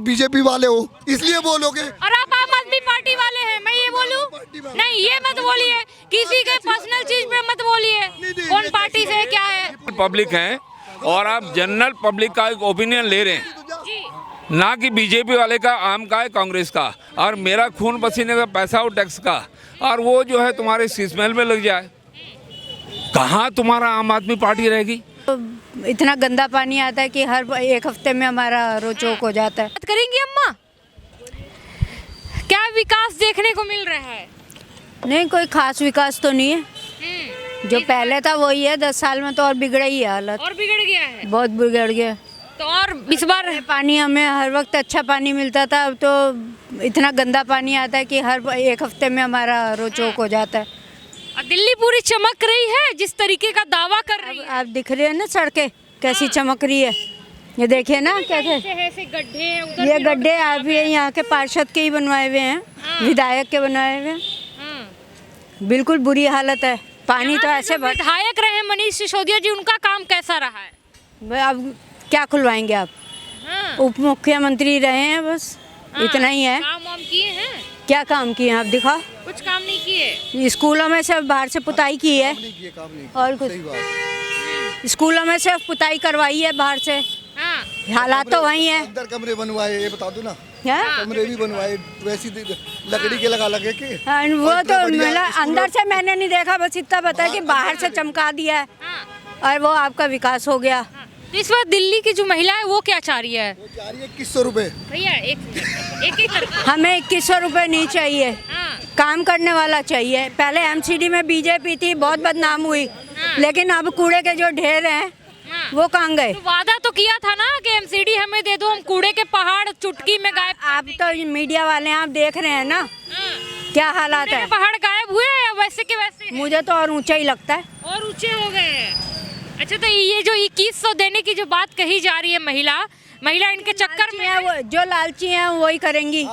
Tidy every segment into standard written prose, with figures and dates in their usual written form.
BJP वाले हो इसलिए बोलोगे। और आप आम आदमी पार्टी वाले हैं, मैं ये बोलूं? नहीं, ये मत बोलिए, किसी के पर्सनल चीज पे मत बोलिए, कौन पार्टी से क्या है। पब्लिक हैं और आप जनरल पब्लिक का एक ओपिनियन ले रहे हैं, ना कि बीजेपी वाले का, आम का है, कांग्रेस का, और मेरा खून पसीने का पैसा हो टैक्स का, और वो जो है तुम्हारे शीशमहल में लग जाए, कहाँ तुम्हारा आम आदमी पार्टी रहेगी। इतना गंदा पानी आता है कि हर एक हफ्ते में हमारा रोचोक हो जाता है। बात करेंगी अम्मा, क्या विकास देखने को मिल रहा है? नहीं, कोई खास विकास तो नहीं है, जो पहले था वही है। 10 साल में तो और बिगड़ा ही है हालत, और बिगड़ गया है, बहुत बिगड़ गया। तो और इस बार पानी हमें हर वक्त अच्छा पानी मिलता था, अब तो इतना गंदा पानी आता है कि हर एक हफ्ते में हमारा रोचोक हो जाता है। और दिल्ली पूरी चमक रही है जिस तरीके का दावा कर रही है। आप दिख रहे हैं ना सड़कें कैसी चमक रही है, ये देखिए ना कैसे ऐसे गड्ढे हैं, उधर ये भी गड्ढे आप भी यहाँ के पार्षद के ही बनवाए हुए हैं, विधायक के बनाए हुए हैं। बिल्कुल बुरी हालत है, पानी तो ऐसे भर। विधायक रहे मनीष सिसोदिया जी, उनका काम कैसा रहा है? अब क्या खुलवाएंगे आप? उप मुख्यमंत्री रहे हैं, बस इतना ही है। काम वाम किए हैं? क्या काम किए हैं आप दिखाओ? कुछ काम नहीं किए। स्कूलों में से बाहर से पुताई की है और कुछ, स्कूलों में से पुताई करवाई है बाहर से, हालात तो वही है। अंदर कमरे बनवाए, ये बता दो ना, क्या कमरे भी बनवाए वैसी लकड़ी के लगा लगे के। वो तो मिला, अंदर से मैंने नहीं देखा, बस इतना पता है कि बाहर से चमका दिया है और वो आपका विकास हो गया। तो इस बार दिल्ली की जो महिला है वो क्या चाह रही है? वो चाह रही है 2100 रुपए। भैया एक करके हमें 2100 रुपए नहीं चाहिए, काम करने वाला चाहिए। पहले एमसीडी में बीजेपी थी, बहुत बदनाम हुई, लेकिन अब कूड़े के जो ढेर हैं वो कहाँ गए? तो वादा तो किया था ना कि एमसीडी हमें दे दो, हम कूड़े के पहाड़ चुटकी में गायब। आप तो मीडिया वाले हैं, आप देख रहे हैं ना क्या हालात है। पहाड़ गायब हुए या वैसे के वैसे? मुझे तो और ऊंचा ही लगता है। और ऊंचे हो गए हैं। अच्छा, तो ये जो 2100 देने की जो बात कही जा रही है, महिला इनके चक्कर में है। वो जो लालची हैं वही करेंगी,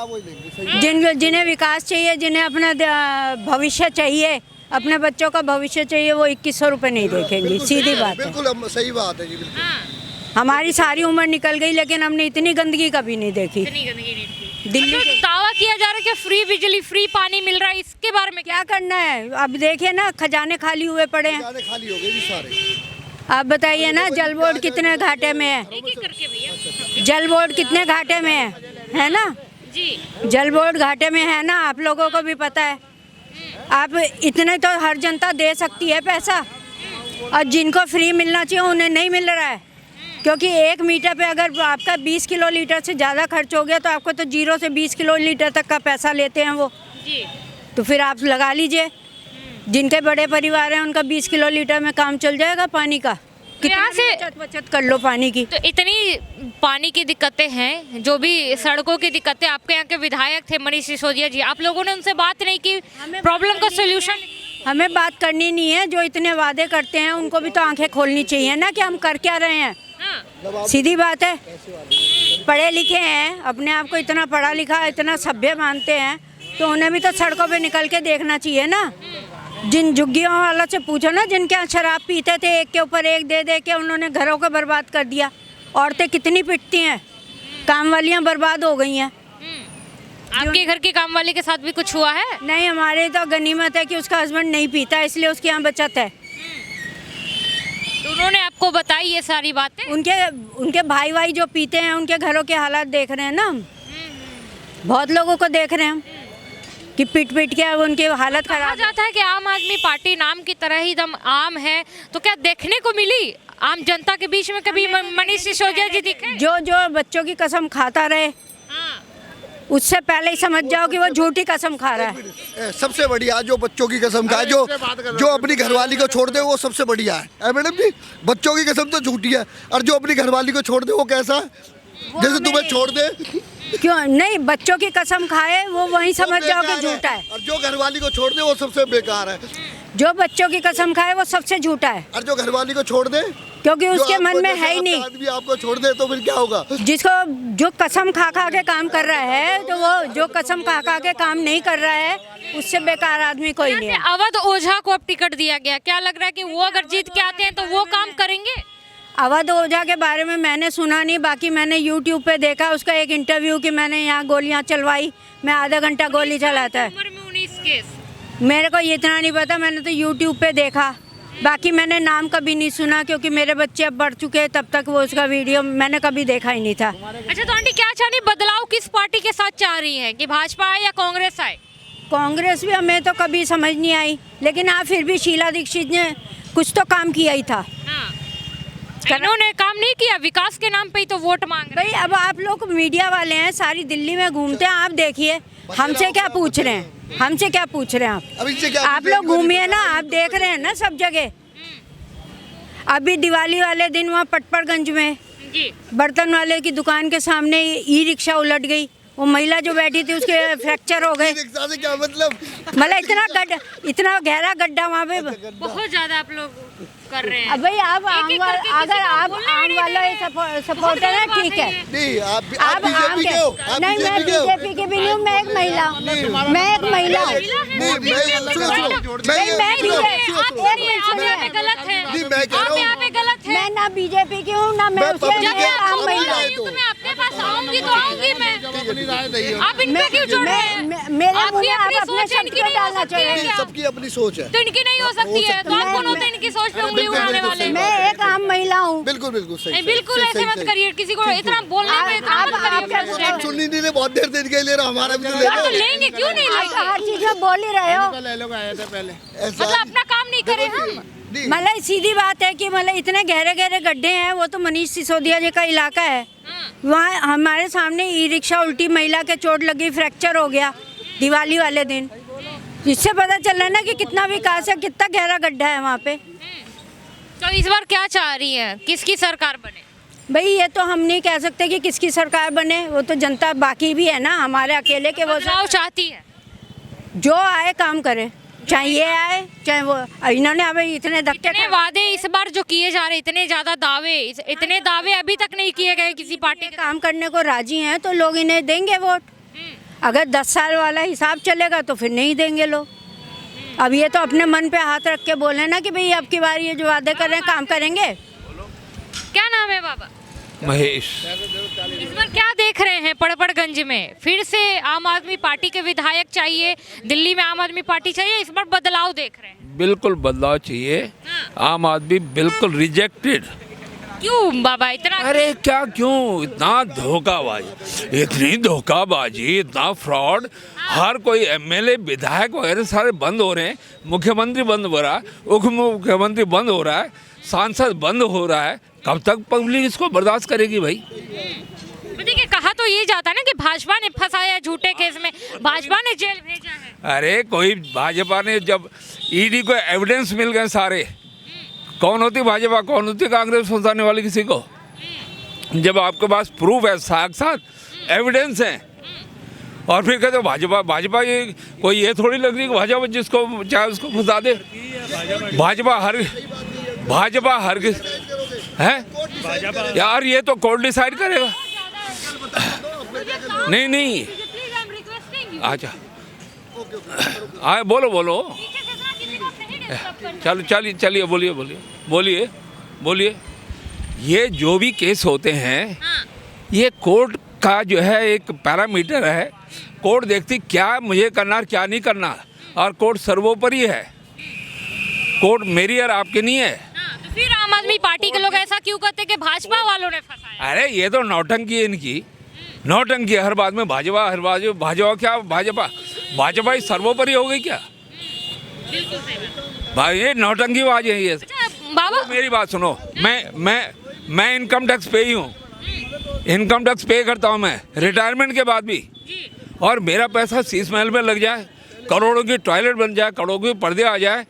जिन्हें विकास चाहिए, जिन्हें अपना भविष्य चाहिए, अपने बच्चों का भविष्य चाहिए, वो 2100 रुपए नहीं देखेंगी, सीधी बात है। बिल्कुल सही बात है जी, बिल्कुल। हमारी सारी उम्र निकल गई लेकिन हमने इतनी गंदगी कभी नहीं देखी दिल्ली के। दावा किया जा रहा है कि फ्री बिजली, फ्री पानी मिल रहा है, इसके बारे में क्या करना है? अब देखिए ना, खजाने खाली हुए पड़े हैं। खजाने खाली हो गए जी सारे। आप बताइए ना, जल बोर्ड कितने घाटे में है? एक करके भैया, जल बोर्ड कितने घाटे में है ना जी, जल बोर्ड घाटे में है ना, आप लोगों को भी पता है। आप इतने तो हर जनता दे सकती है पैसा, और जिनको फ्री मिलना चाहिए उन्हें नहीं मिल रहा है, क्योंकि 1 मीटर पे अगर आपका 20 किलो लीटर से ज़्यादा खर्च हो गया तो आपको तो 0 से 20 किलो लीटर तक का पैसा लेते हैं वो जी। तो फिर आप लगा लीजिए, जिनके बड़े परिवार हैं उनका 20 किलो लीटर में काम चल जाएगा पानी का। यहाँ से बचत कर लो पानी की। तो इतनी पानी की दिक्कतें हैं, जो भी सड़कों की दिक्कतें, आपके यहाँ के विधायक थे मनीष सिसोदिया जी, आप लोगों ने उनसे बात नहीं की प्रॉब्लम का सोल्यूशन? हमें बात करनी नहीं है, जो इतने वादे करते हैं उनको भी तो आंखें खोलनी चाहिए ना कि हम कर क्या रहे हैं। सीधी बात है, पढ़े लिखे हैं, अपने आप को इतना पढ़ा लिखा, इतना सभ्य मानते हैं, तो उन्हें भी तो सड़कों पे निकल के देखना चाहिए ना। जिन झुग्गियों वालों से पूछो ना, जिनके यहाँ शराब पीते थे, एक के ऊपर एक दे दे के उन्होंने घरों को बर्बाद कर दिया। औरतें कितनी पिटती हैं, काम वालियाँ बर्बाद हो गई हैं। आपके घर के काम वाले के साथ भी कुछ हुआ है? नहीं, हमारे तो गनीमत है कि उसका हस्बैंड नहीं पीता, इसलिए उसके यहाँ बचत है। तो उन्होंने आपको बताई ये सारी बातें? उनके भाई जो पीते हैं उनके घरों के हालात देख रहे हैं ना हम, बहुत लोगों को देख रहे हैं हम कि पीट के अब उनकी हालत खराब। कहा जाता है कि आम आदमी पार्टी नाम की तरह ही दम आम है, तो क्या देखने को मिली आम जनता के बीच में कभी मनीष सिसोदिया जी दिखे? जो बच्चों की कसम खाता रहे, उससे पहले ही समझ जाओ कि वो झूठी कसम खा रहा है। सबसे बढ़िया जो बच्चों की कसम खाए, जो अपनी घरवाली को छोड़ दे, वो सबसे बढ़िया है मैडम जी। बच्चों की कसम तो झूठी है, और जो अपनी घरवाली को छोड़ दे वो कैसा, जैसे तुम्हें छोड़ दे। क्यों नहीं, बच्चों की कसम खाए वो वही समझ जाओ कि झूठा है, और जो घरवाली को छोड़ दे वो सबसे बेकार है। जो बच्चों की कसम खाए वो सबसे झूठा है, और जो घरवाली को छोड़ दे, क्योंकि उसके मन में है ही नहीं। आदमी आपको छोड़ दे तो फिर क्या होगा? जो कसम खा के काम कर रहा है, तो वो जो कसम खा के काम नहीं कर रहा है, उससे बेकार आदमी कोई नहीं है। अवध ओझा को अब टिकट दिया गया, क्या लग रहा है कि वो अगर जीत के आते हैं तो वो काम करेंगे? अवध ओझा के बारे में मैंने सुना नहीं, बाकी मैंने यूट्यूब पे देखा उसका एक इंटरव्यू कि मैंने यहाँ गोलियाँ चलवाई, मैं आधा घंटा गोली चलाता है। उम्र में 19 केस। मेरे को इतना नहीं पता, मैंने तो यूट्यूब पे देखा, बाकी मैंने नाम कभी नहीं सुना क्योंकि मेरे बच्चे अब बढ़ चुके हैं, तब तक वो उसका वीडियो मैंने कभी देखा ही नहीं था। अच्छा तो आंटी क्या चाह रही, बदलाव किस पार्टी के साथ चाह रही हैं, कि भाजपा आए या कांग्रेस आए? कांग्रेस भी हमें तो कभी समझ नहीं आई, लेकिन हाँ फिर भी शीला दीक्षित ने कुछ तो काम किया ही था। हाँ। इन्होंने काम नहीं किया, विकास के नाम पे ही तो वोट मांग रहे भाई अब आप लोग मीडिया वाले हैं, सारी दिल्ली में घूमते हैं, आप देखिए हमसे क्या पूछ रहे हैं, हमसे क्या पूछ रहे हैं आप? अब इससे क्या आप लोग घूमिए ना, आप देख रहे हैं ना सब जगह। अभी दिवाली वाले दिन वहाँ पटपड़गंज में हैं। जी। बर्तन वाले की दुकान के सामने ई रिक्शा उलट गई, वो महिला जो बैठी थी उसके फ्रैक्चर हो गए। रिक्शा से क्या मतलब? इतना गहरा गड्ढा वहाँ पे। बहुत ज्यादा आप लोग कर रहे हैं। अब भाई आप एक-एक आम करके अगर किसी को आप बोलने आम नहीं वाला दे रहे। सपोर्टर है, बहुत गलत ठीक बात है। है नहीं, आप आप आम बीजेपी के हो? आप नहीं, मैं बीजेपी के हो? बीजेपी की भी नहीं हूँ, मैं एक महिला हूँ, मैं एक महिला हूँ। नहीं, मैं सुनो, भाई मैं सुनो, आप सुनो, सुनिए, आप यहाँ पे गलत है। नहीं, मैं कह रहा आप हूँ- यहाँ पे गलत है। मैं ना बीजेपी की हूँ ना मैं मैं उससे पब्लिक जब मैं मैं के- आम आपको बोल महिला रही हूँ। हूँ तो मैं आपके पास आऊंगी तो आऊंगी मैं। आप इन पे क्यों चढ़ रहे हैं? मेरे मुंह आपकी में आप अपनी अपने सोच है, शब्द इनकी क्यों नहीं हो डालना सकती है चाहिए? क्या? सबकी अपनी सोच है। तो इनकी नहीं हो सकती है, तो आप कौन होते हैं इनकी सोच पे उंगली उठाने वाले? मैं एक आम महिला हूँ। बिल्कुल बिल्कुल सही, नहीं, सही, बिल्कुल सही, ऐसे सही, मत सही। करिए, किसी को इतना बोलने में इतना आप- मत आप करिए। क्या- प्रेसिडेंट। आप सुननी नहीं रहे, बहुत देर से इनके ले रहा, हमारा भी तो ले हाँ, तो लो। लेंगे क्यों नहीं आप तो लेंगे? हर चीज में बोल ही रहे हो। ऐसा मतलब अपना काम नहीं करे हम। नहीं, मतलब सीधी बात है कि मतलब इतने गहरे गहरे गड्ढे हैं, वो तो मनीष सिसोदिया जी का इलाका है, वहाँ हमारे सामने ई रिक्शा उल्टी, महिला के चोट लगी, फ्रैक्चर हो गया दिवाली वाले दिन। इससे पता चल रहा है ना कि कितना विकास है, कितना गहरा गड्ढा है वहाँ पे। तो इस बार क्या चाह रही है, किसकी सरकार बने? भाई ये तो हम नहीं कह सकते कि किसकी सरकार बने, वो तो जनता बाकी भी है ना, हमारे अकेले के वो बदलाव चाहती है। जो आए काम करे, चाहे ये आए चाहे वो। इन्होंने अभी इतने धक्के इतने वादे इस बार जो किए जा रहे, इतने ज्यादा दावे, इतने दावे अभी तक नहीं किए गए किसी पार्टी के। काम करने को राजी हैं तो लोग इन्हें देंगे वोट। अगर 10 साल वाला हिसाब चलेगा तो फिर नहीं देंगे लोग। अब ये तो अपने मन पे हाथ रख के बोले ना कि भाई अब की बार ये जो वादे कर रहे हैं काम करेंगे। क्या नाम है बाबा? महेश। इस बार क्या देख रहे हैं पड़पड़गंज में? फिर से आम आदमी पार्टी के विधायक चाहिए, दिल्ली में आम आदमी पार्टी चाहिए, इस बार बदलाव देख रहे हैं? बिल्कुल बदलाव चाहिए। आम आदमी बिल्कुल रिजेक्टेड। क्यों बाबा इतना? अरे क्या क्यों, इतना धोखाबाजी, इतनी धोखाबाजी, इतना फ्रॉड। हर कोई एमएलए विधायक वगैरह सारे बंद हो रहे हैं, मुख्यमंत्री बंद हो रहा है, उप मुख्यमंत्री बंद हो रहा है, सांसद बंद हो रहा है। कब तक पब्लिक इसको बर्दाश्त करेगी भाई? देखिए कहा तो ये जाता है ना कि भाजपा ने फंसाया झूठे केस में, भाजपा ने जेल भेजा है। अरे कोई भाजपा ने, जब ईडी को एविडेंस मिल गए सारे, कौन होती भाजपा, कौन होती कांग्रेस फंसाने वाली किसी को? जब आपके पास प्रूफ है, साथ एविडेंस है, और फिर कहते हो भाजपा ये कोई ये थोड़ी लग रही है कि भाजपा जिसको चाहे उसको फंसा दे। भाजपा हर है यार, ये तो कोर्ट डिसाइड करेगा। नहीं अच्छा, बोलो चलिए बोलिए। ये जो भी केस होते हैं, ये कोर्ट का जो है एक पैरामीटर है। कोर्ट देखती क्या मुझे करना और क्या नहीं करना, और कोर्ट सर्वोपरि है। कोर्ट मेरी और आपकी नहीं है। तो फिर आम आदमी पार्टी के लोग ऐसा क्यों कहते कि भाजपा वालों ने फंसाया? अरे ये तो नौटंकी है इनकी, नौटंकी है। हर बात में भाजपा, क्या भाजपा ही सर्वोपरि हो गई क्या? बिल्कुल सही बात। भाई ये नौटंकीबाज है ये। अच्छा बाबा, मेरी बात सुनो, मैं इनकम टैक्स पे ही हूँ, इनकम टैक्स पे करता हूँ मैं रिटायरमेंट के बाद भी। और मेरा पैसा शीश महल में लग जाए, करोड़ों की टॉयलेट बन जाए, करोड़ों के पर्दे आ जाए,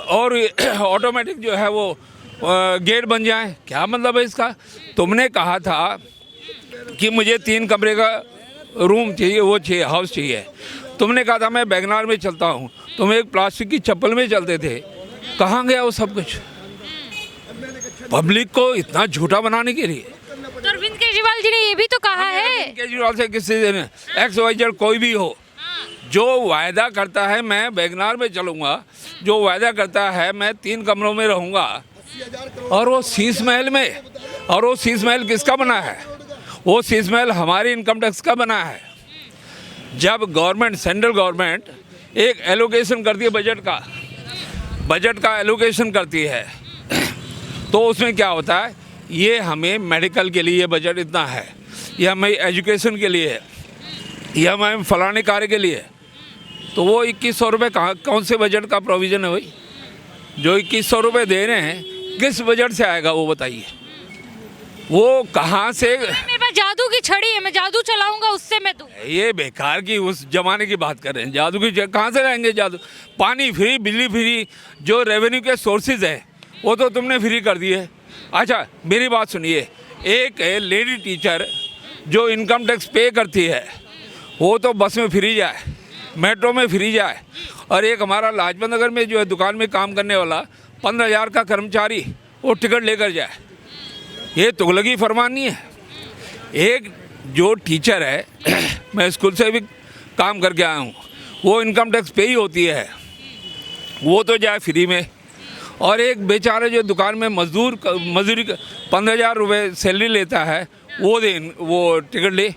और ऑटोमेटिक जो है वो गेट बन जाए, क्या मतलब है इसका? तुमने कहा था कि मुझे 3 कमरे का रूम चाहिए, वो चाहिए, हाउस चाहिए। तुमने कहा था मैं वैगनार में चलता हूँ, तुम एक प्लास्टिक की चप्पल में चलते थे। कहाँ गया वो सब कुछ? पब्लिक को इतना झूठा बनाने के लिए। तो अरविंद केजरीवाल जी ने ये भी तो कहा है। केजरीवाल से किसी दिन XYZ कोई भी हो, जो वायदा करता है मैं वैगनार में चलूँगा, जो वायदा करता है मैं 3 कमरों में रहूँगा, और वो शीश महल में, और वो शीश महल किसका बना है? वो शीश महल हमारे इनकम टैक्स का बना है। जब गवर्नमेंट, सेंट्रल गवर्नमेंट एक एलोकेशन करती है बजट का एलोकेशन करती है, तो उसमें क्या होता है, ये हमें मेडिकल के लिए बजट इतना है, ये हमें एजुकेशन के लिए है, ये हमें फलाने कार्य के लिए है। तो वो 2100 रुपये कौन से बजट का प्रोविज़न है भाई? जो 2100 रुपये दे रहे हैं किस बजट से आएगा वो बताइए? वो कहाँ से? मेरे पास जादू की छड़ी है, मैं जादू चलाऊंगा, उससे मैं दूँ। ये बेकार की उस जमाने की बात कर रहे हैं। जादू की कहाँ से लाएंगे जादू? पानी फ्री, बिजली फ्री, जो रेवेन्यू के सोर्सेज हैं वो तो तुमने फ्री कर दिए। अच्छा मेरी बात सुनिए, एक लेडी टीचर जो इनकम टैक्स पे करती है वो तो बस में फ्री जाए, मेट्रो में फ्री जाए, और एक हमारा लाजपत नगर में जो है दुकान में काम करने वाला 15,000 का कर्मचारी वो टिकट लेकर जाए। ये तुगलकी फरमान नहीं है। एक जो टीचर है मैं स्कूल से भी काम करके आया हूँ, वो इनकम टैक्स पे ही होती है, वो तो जाए फ्री में, और एक बेचारे जो दुकान में मजदूरी 15,000 रुपये सैलरी लेता है वो टिकट ले।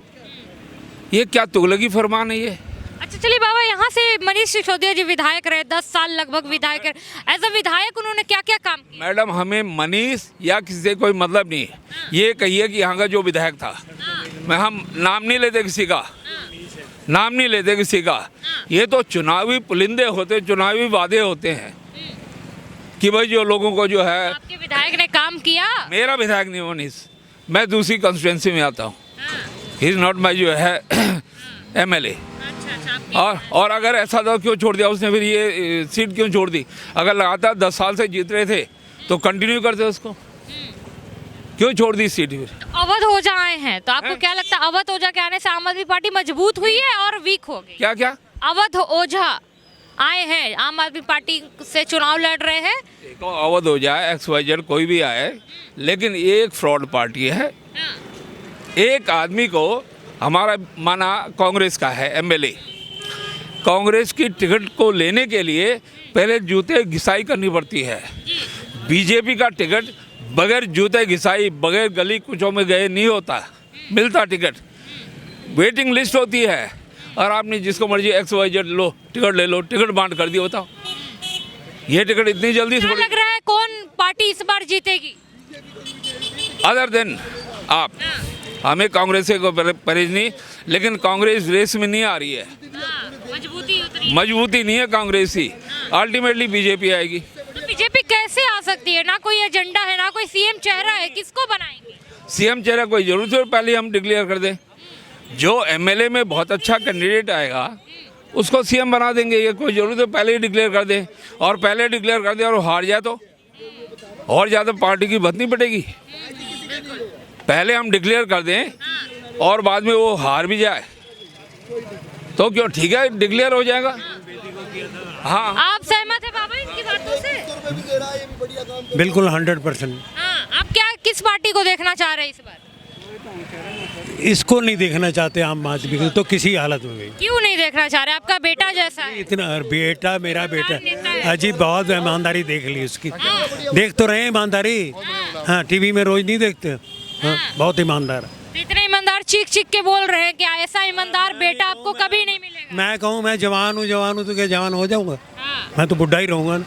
ये क्या तुगलकी फरमान है ये? अच्छा चलिए बाबा, यहाँ से मनीष सिसोदिया जी विधायक रहे, 10 साल लगभग विधायक रहे। एज अ विधायक उन्होंने क्या क्या काम किया? मैडम हमें मनीष या किसी से कोई मतलब नहीं है। ये कहिए कि यहाँ का जो विधायक था, हम नाम नहीं लेते किसी का, ये तो चुनावी पुलिंदे होते, चुनावी वादे होते हैं कि भाई जो लोगों को जो है। आपके विधायक ने काम किया? मेरा विधायक नहीं मनीष, मैं दूसरी कंस्टिट्यूंसी में आता हूँ। ही इज़ नॉट माई जो है MLA। और अगर ऐसा था क्यों छोड़ दिया उसने, फिर ये सीट क्यों छोड़ दी? अगर लगातार 10 साल से जीत रहे थे तो कंटिन्यू करते उसको, क्यों छोड़ दी सीट? फिर अवध ओझा आए हैं, तो आपको क्या लगता है अवध ओझा के आने से आम आदमी पार्टी मजबूत हुई है और वीक हो गई? क्या? अवध ओझा आए हैं, आम आदमी पार्टी से चुनाव लड़ रहे हैं। देखो अवध ओझा XYZ कोई भी आए, लेकिन ये एक फ्रॉड पार्टी है। एक आदमी को हमारा माना कांग्रेस का है MLA, कांग्रेस की टिकट को लेने के लिए पहले जूते घिसाई करनी पड़ती है। बीजेपी का टिकट बगैर जूते घिसाई, बगैर गली कुचों में गए नहीं होता, मिलता टिकट, वेटिंग लिस्ट होती है। और आपने जिसको मर्जी XYZ लो, टिकट ले लो, टिकट बांट कर दिया। बताओ ये टिकट इतनी जल्दी क्या लग रहा है कौन पार्टी इस बार जीतेगी? अदर देन आप, हमें कांग्रेस से कोई परहेज नहीं, लेकिन कांग्रेस रेस में नहीं आ रही है, मजबूती नहीं है कांग्रेस की। अल्टीमेटली बीजेपी आएगी। तो बीजेपी कैसे आ सकती है? ना कोई एजेंडा है, ना कोई सीएम चेहरा है, किसको बनाएंगे? सीएम चेहरा कोई जरूरत है पहले हम डिक्लेयर कर दें। जो MLA में बहुत अच्छा कैंडिडेट आएगा उसको सीएम बना देंगे, ये कोई जरूरत है पहले ही डिक्लेयर कर दें। और पहले डिक्लेयर कर दें और हार जाए तो और ज़्यादा पार्टी की बदनी पड़ेगी। पहले हम डिक्लेयर कर दें और बाद में वो हार भी जाए तो क्यों, ठीक है डिक्लेयर हो जाएगा। हाँ आप सहमत है बाबा इनकी बातों से? बिल्कुल 100%। आप क्या किस पार्टी को देखना चाह रहे हैं इस बार? इसको नहीं देखना चाहते आम आदमी को तो किसी हालत में भी। क्यों नहीं देखना चाह रहे? आपका बेटा जैसा है। इतना बेटा, मेरा बेटा नेता है। अजीब, बहुत ईमानदारी देख ली उसकी। देख तो रहे हैं ईमानदारी, हाँ टीवी में रोज नहीं देखते। हाँ बहुत ईमानदार। इतने ईमानदार चीख चीख के बोल रहे हैं कि ऐसा ईमानदार बेटा आपको कभी नहीं मिलेगा। मैं कहूँ मैं जवान हूँ तो क्या जवान हो जाऊँगा? मैं तो बुढ़ा ही रहूँगा ना।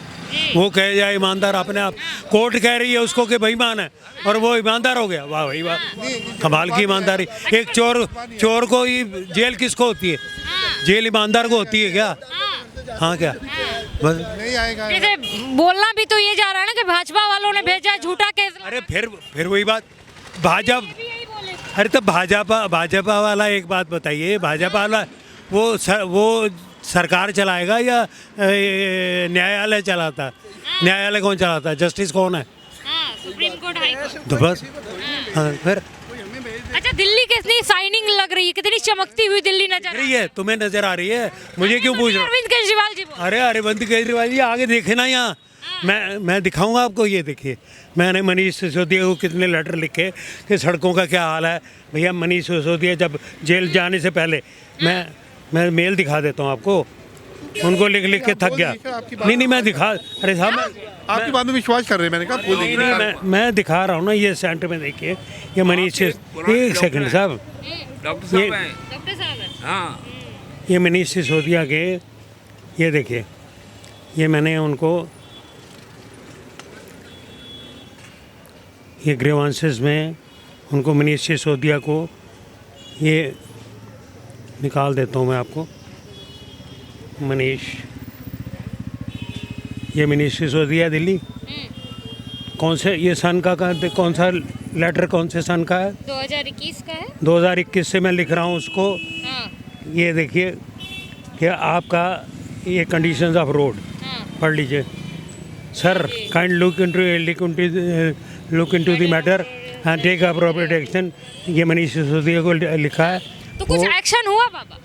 वो कह जाए ईमानदार अपने आप, कोर्ट कह रही है उसको कि बेईमान है और वो ईमानदार हो गया। वाह भाई वाह, कमाल की ईमानदारी। एक चोर को ही जेल किसको होती है? जेल ईमानदार को होती है क्या? हाँ क्या बस नहीं आएगा। जैसे बोलना भी तो ये जा रहा है ना कि भाजपा वालों ने भेजा झूठा केस। अरे फिर वही बात, भाजपा। अरे तो भाजपा वाला एक बात बताइए, भाजपा वाला वो सरकार चलाएगा या न्यायालय चलाता? न्यायालय कौन चलाता है? जस्टिस कौन है? Supreme court, high court. तो बस हाँ फिर। अच्छा दिल्ली कितनी शाइनिंग लग रही है, कितनी चमकती हुई दिल्ली नजर रही है? तुम्हें नजर आ रही है, मुझे क्यों पूछ रहे हो? अरविंद केजरीवाल जी बोल। अरे अरविंद केजरीवाल जी आगे देखे ना, यहाँ मैं दिखाऊंगा आपको। ये देखिए मैंने मनीष सिसोदिया को कितने लेटर लिखे कि सड़कों का क्या हाल है। भैया मनीष सिसोदिया जब जेल जाने से पहले मैं मेल दिखा देता हूँ आपको। उनको लिख लिख के थक गया। नहीं मैं दिखा, अरे साहब मैं आपकी बात में विश्वास कर रहे हैं, मैंने कहा बोल नहीं दीजिए। मैं दिखा रहा हूँ ना, ये सेंटर में देखिए, ये मनीष, एक सेकंड साहब, डॉक्टर साहब ये- हैं। डॉक्टर साहब हैं। हाँ, ये मनीष सिसोदिया के, ये देखिए, ये मैंने उनको ये ग्रीवांसेस में उनको मनीष सिसोदिया को ये निकाल देता हूँ मैं आपको। मनीष, ये मनीष सिसोदिया दिल्ली, कौन से ये सन का कौन सा लेटर, कौन से सन का है? 2021 का है। 2021 से मैं लिख रहा हूँ उसको। हाँ, ये देखिए कि आपका ये कंडीशंस ऑफ रोड हाँ। पढ़ लीजिए। Sir kind look into the matter and take appropriate action. ये मनीष सिसोदिया को लिखा है। तो कुछ एक्शन हुआ बाबा?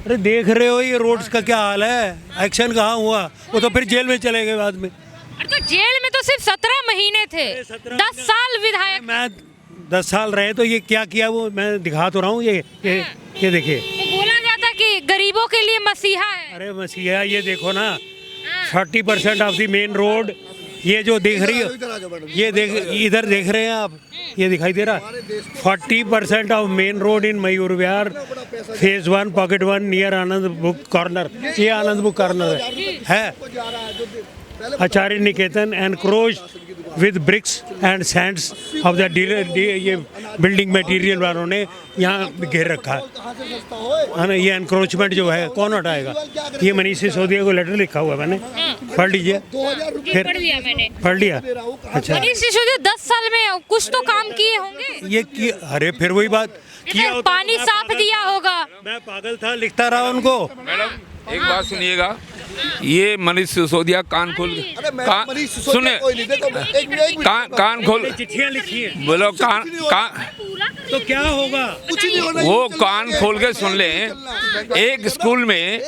अरे देख रहे हो ये रोड्स का क्या हाल है, एक्शन कहाँ हुआ? वो तो फिर जेल में चले गए बाद में। अरे तो जेल में तो सिर्फ 17 महीने थे, 10 साल विधायक। मैं 10 साल रहे तो ये क्या किया वो मैं दिखा तो रहा हूँ। ये देखिए, तो बोला जाता कि गरीबों के लिए मसीहा है। अरे मसीहा, ये देखो ना, 40% ऑफ द मेन रोड, ये जो देख रही हो, ये देख, इधर देख रहे हैं आप, ये दिखाई दे रहा, 40% of main road in Mayur Vihar phase 1 pocket 1 near Anand book corner, ये आनंद बुक कॉर्नर है। Acharya Niketan encroach with bricks and sands of the ये बिल्डिंग मटेरियल वालों ने यहाँ घेर रखा है ना। ये एनक्रोचमेंट जो है कौन हटाएगा? ये मनीष सिसोदिया को लेटर लिखा हुआ है मैंने, पढ़ लीजिए। फिर पढ़ लिया मैंने। पढ़ लिया, अच्छा। मनीष सिसोदिया 10 साल में कुछ तो काम किए होंगे। ये की, अरे फिर वही बात किया होता तो पानी मैं साफ पागल दिया था। होगा। मैं पागल था, लिखता रहा उनको। मैडम एक बात सुनिएगा, ये मनीष सिसोदिया कान खोल सुने, कान खोल, चिट्ठियाँ लिखी है, बोलो कान तो क्या होगा? कुछ नहीं होना। वो कान खोल के सुन लें। एक स्कूल में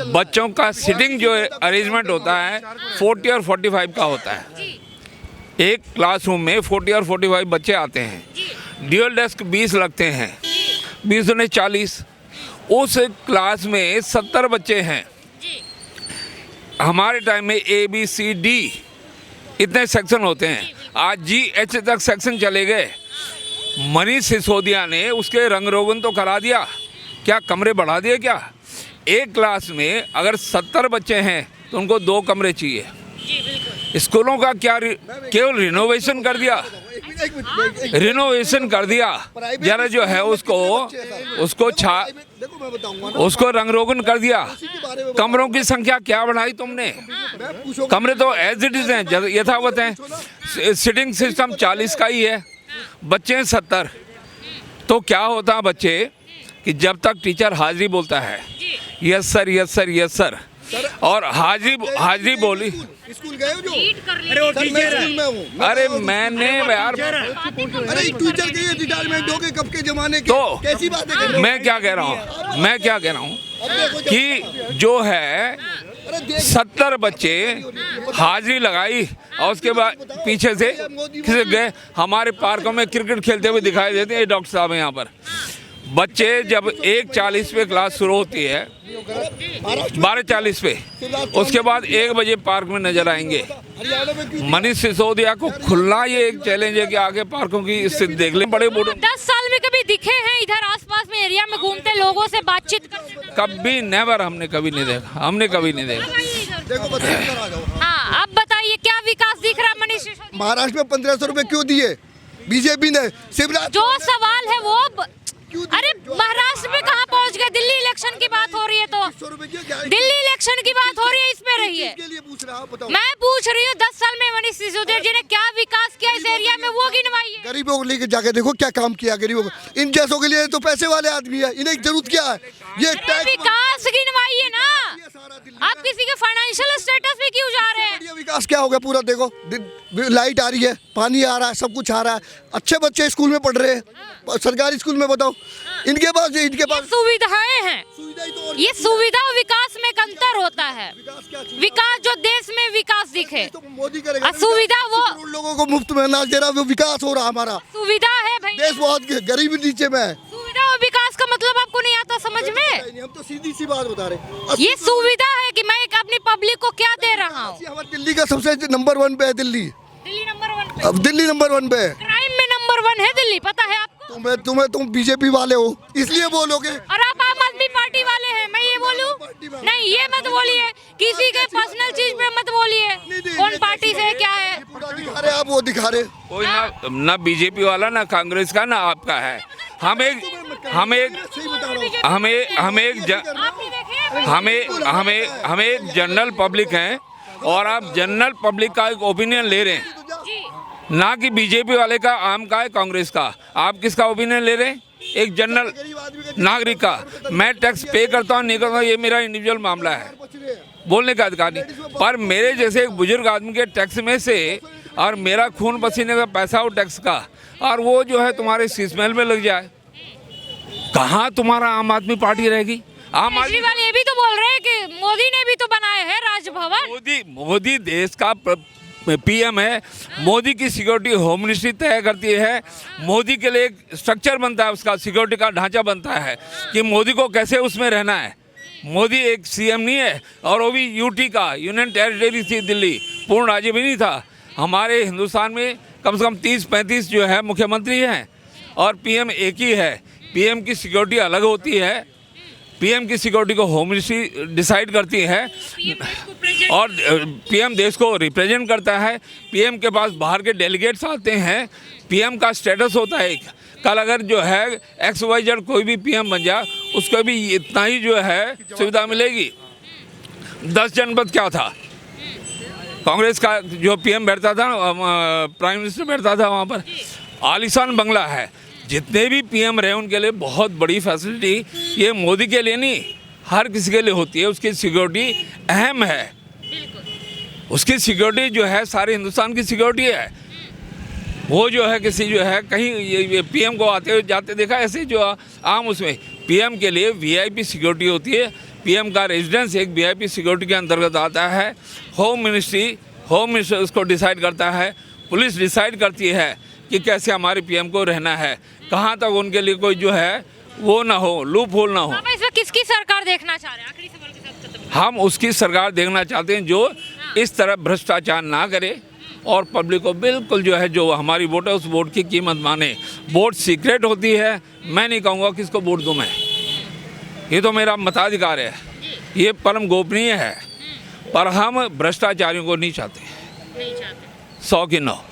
बच्चों का सिटिंग जो अरेंजमेंट होता है 40 और 45 का होता है। एक क्लासरूम में 40 और 45 बच्चे आते हैं। ड्यूअल डेस्क 20 लगते हैं, 20 दूने 40। उस क्लास में 70 बच्चे हैं। हमारे टाइम में ABCD इतने सेक्शन होते हैं, आज GH तक सेक्शन चले गए। मनीष सिसोदिया ने उसके रंग रोगन तो करा दिया, क्या कमरे बढ़ा दिए क्या? एक क्लास में अगर 70 बच्चे हैं तो उनको 2 कमरे चाहिए। स्कूलों का क्या केवल रिनोवेशन कर दिया, रिनोवेशन कर दिया। जरा जो है उसको उसको रंग रोगन कर दिया। कमरों की संख्या क्या बढ़ाई तुमने? कमरे तो एज इट इज हैं, यथावत हैं। सिटिंग सिस्टम 40 का ही है, बच्चे हैं 70। तो क्या होता बच्चे कि जब तक टीचर हाजिरी बोलता है, yes sir yes sir yes sir, और हाजिरी बोली, स्कूल गए हो जो? अरे वो सर, मैं टीचर स्कूल में हूँ। अरे मैंने यार, अरे टीचर के रिटायरमेंट हो गए कब के जमाने के, तो कैसी बातें कर रहे हो? मैं क्या कह रहा हूँ अब देखो जब- कि जो है अरे देख- 70 बच्चे हाजिरी लगाई और उसके बाद पीछे से खिसक गए। हमारे पार्कों में क्रिकेट खेलते हुए दिखाई देते हैं डॉक्टर साहब यहाँ पर। बच्चे जब 1:40 पे क्लास शुरू होती है, 12:40 पे, उसके बाद 1 बजे पार्क में नजर आएंगे। हरियाणा में क्यों? मनीष सिसोदिया को खुलना ये एक चैलेंज है कि आगे पार्कों की स्थिति देख लें। बड़े बूढ़े 10 साल में कभी दिखे हैं इधर आसपास में एरिया में घूमते, लोगों से बातचीत करते? कभी नेवर, हमने कभी नहीं देखा, हमने कभी नहीं देखा। देखो बच्चे इधर आ जाओ। हाँ, अब बताइए क्या विकास दिख रहा है मनीष सिसोदिया? महाराष्ट्र में 1500 रुपए क्यों दिए बीजेपी ने? शिवराज जो सवाल है वो अरे महाराष्ट्र में कहाँ पहुँच गए? दिल्ली इलेक्शन की बात हो रही है तो 100 रुपए क्यों? क्या- दिल्ली इलेक्शन की बात हो रही है, इस पे रहिए। किसके लिए पूछ रहा हूँ बताओ? मैं पूछ रही हूँ 10 साल में मनीष सिसोदिया जी ने क्या विकास किया इस एरिया में, वो गिनवाइए। गरीबों को लेके जाके देखो क्या काम किया गरीबों को। इन जैसों के लिए तो पैसे वाले आदमी है, इन्हें जरूरत क्या है? ये अरे टैक्स विकास गिनवाइए ना। सारा दिल्ली आप किसी के फाइनेंशियल स्टेटस पे क्यों जा रहे हैं? बढ़िया विकास क्या होगा पूरा? देखो लाइट आ रही है, पानी आ रहा है, सब कुछ आ रहा है, अच्छे बच्चे स्कूल में पढ़ रहे हैं, सरकारी स्कूल में। बताओ इनके पास ये सुविधाएं हैं, सुविधाएं तो और ये सुविधा और विकास में एक अंतर होता है। विकास क्या चीज़? विकास जो देश में विकास दिखे, तो मोदी करेगा। असुविधा वो करोड़ लोगों को मुफ्त में अनाज दे रहा है, वो विकास हो रहा हमारा। सुविधा है भाई। देश बहुत गरीबी नीचे में है। सुविधा और विकास का मतलब आपको नहीं आता समझ में? हम तो सीधी सी बात बता रहे। ये सुविधा है कि मैं एक अपनी पब्लिक को क्या दे रहा हूँ। हमारे दिल्ली का सबसे नंबर 1 पे है दिल्ली। दिल्ली नंबर 1 पे, अब दिल्ली नंबर 1 पे है। क्राइम में नंबर 1 है दिल्ली, पता है आपको? तुम बीजेपी वाले हो इसलिए बोलोगे। और आप आम आदमी पार्टी वाले हैं, मैं ये बोलूं? नहीं, ये मत बोलिए, किसी के पर्सनल चीज पे मत बोलिए, कौन पार्टी से क्या है। पूरा दिखा रहे आप, वो दिखा रहे। कोई ना बीजेपी वाला, ना कांग्रेस का, ना आपका है। हम एक जनरल पब्लिक हैं और आप जनरल पब्लिक का एक ओपिनियन ले रहे हैं, ना कि बीजेपी वाले का, आम का है, कांग्रेस का। आप किसका ओपिनियन ले रहे हैं? एक जनरल नागरिक का। मैं टैक्स पे करता हूँ नहीं करता हूँ, ये मेरा इंडिविजुअल मामला है, बोलने का अधिकार नहीं। पर मेरे जैसे एक बुजुर्ग आदमी के टैक्स में से, और मेरा खून पसीने का पैसा हो टैक्स का, और वो जो है तुम्हारे शीशमहल में लग जाए, कहाँ तुम्हारा आम आदमी पार्टी रहेगी? आम आदमी केजरीवाल ये भी तो बोल रहे हैं कि मोदी ने भी तो बनाया है राजभवन। मोदी देश का पीएम है, मोदी की सिक्योरिटी होम मिनिस्ट्री तय करती है। मोदी के लिए एक स्ट्रक्चर बनता है, उसका सिक्योरिटी का ढांचा बनता है कि मोदी को कैसे उसमें रहना है। मोदी एक सीएम नहीं है, और वो भी यूटी का, यूनियन टेरिटरी थी दिल्ली, पूर्ण राज्य भी नहीं था। हमारे हिंदुस्तान में कम से कम 30-35 जो है मुख्यमंत्री हैं, और पीएम एक ही है। पीएम की सिक्योरिटी अलग होती है, पीएम की सिक्योरिटी को होम मिनिस्ट्री डिसाइड करती है, और पीएम देश को रिप्रेजेंट करता है। पीएम के पास बाहर के डेलीगेट्स आते हैं, पीएम का स्टेटस होता है। कल अगर जो है XYZ कोई भी पीएम बन जाए, उसको भी इतना ही जो है सुविधा मिलेगी। 10 जनपद क्या था, कांग्रेस का जो पीएम बैठता था, प्राइम मिनिस्टर बैठता था, वहाँ पर आलीशान बंगला है। जितने भी पीएम रहे उनके लिए बहुत बड़ी फैसिलिटी, ये मोदी के लिए नहीं, हर किसी के लिए होती है। उसकी सिक्योरिटी अहम है, उसकी सिक्योरिटी जो है सारे हिंदुस्तान की सिक्योरिटी है। वो जो है किसी जो है कहीं ये पीएम को आते हुए जाते देखा, ऐसे जो आम उसमें पीएम के लिए वीआईपी सिक्योरिटी होती है। पीएम का रेजिडेंस एक वीआईपी सिक्योरिटी के अंतर्गत आता है। होम मिनिस्टर उसको डिसाइड करता है, पुलिस डिसाइड करती है कि कैसे हमारे पीएम को रहना है, कहाँ तक उनके लिए कोई जो है वो ना हो, लूप होल ना हो। आप इसमें किसकी सरकार देखना चाह रहे हैं? आखिरी सवाल के साथ खत्म। हम उसकी सरकार देखना चाहते हैं जो इस तरह भ्रष्टाचार ना करे, और पब्लिक को बिल्कुल जो है, जो हमारी वोट है उस वोट की कीमत माने। वोट सीक्रेट होती है, मैं नहीं कहूँगा किसको वोट दूँ मैं, ये तो मेरा मताधिकार है, ये परम गोपनीय है। पर हम भ्रष्टाचारियों को नहीं चाहते, 100 की 9।